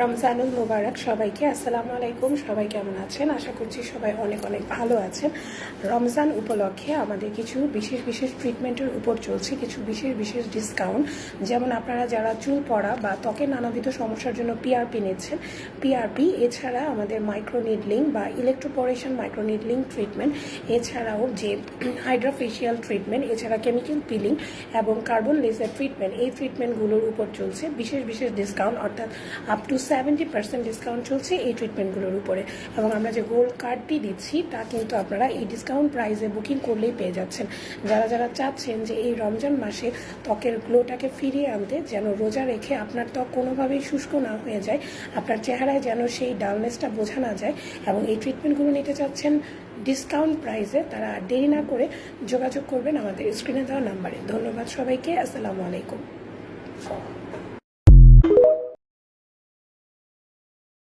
রমজানুল মুবারক সবাইকে। আসসালামু আলাইকুম। সবাই কেমন আছেন? আশা করছি সবাই অনেক অনেক ভালো আছেন। রমজান উপলক্ষে আমাদের কিছু বিশেষ বিশেষ ট্রিটমেন্টের উপর চলছে কিছু বিশেষ বিশেষ ডিসকাউন্ট। যেমন আপনারা যারা চুল পড়া বা ত্বকের নানাবিধ সমস্যার জন্য পিআরপি নিচ্ছেন, পিআরপি এছাড়া আমাদের মাইক্রোনিডলিং বা ইলেকট্রোপোরেশন মাইক্রোনিডলিং ট্রিটমেন্ট, এছাড়াও যে হাইড্রাফেশিয়াল ট্রিটমেন্ট, এছাড়া কেমিক্যাল পিলিং এবং কার্বন লেজার ট্রিটমেন্ট, এই ট্রিটমেন্টগুলোর উপর চলছে বিশেষ বিশেষ ডিসকাউন্ট, অর্থাৎ আপ টু 70% ডিসকাউন্ট চলছে এই ট্রিটমেন্টগুলোর উপরে। এবং আমরা যে গোল্ড কার্ডটি দিচ্ছি তা কিন্তু আপনারা এই ডিসকাউন্ট প্রাইসে বুকিং করলেই পেয়ে যাচ্ছেন। যারা যারা চাচ্ছেন যে এই রমজান মাসে ত্বকের গ্লোটাকে ফিরিয়ে আনতে, যেন রোজা রেখে আপনার ত্বক কোনোভাবেই শুষ্ক না হয়ে যায়, আপনার চেহারায় যেন সেই ডালনেসটা বোঝা না যায়, এবং এই ট্রিটমেন্টগুলো নিতে চাচ্ছেন ডিসকাউন্ট প্রাইসে, তারা আর দেরি না করে যোগাযোগ করবেন আমাদের স্ক্রিনে দেওয়া নাম্বারে। ধন্যবাদ সবাইকে। আসসালামু আলাইকুম।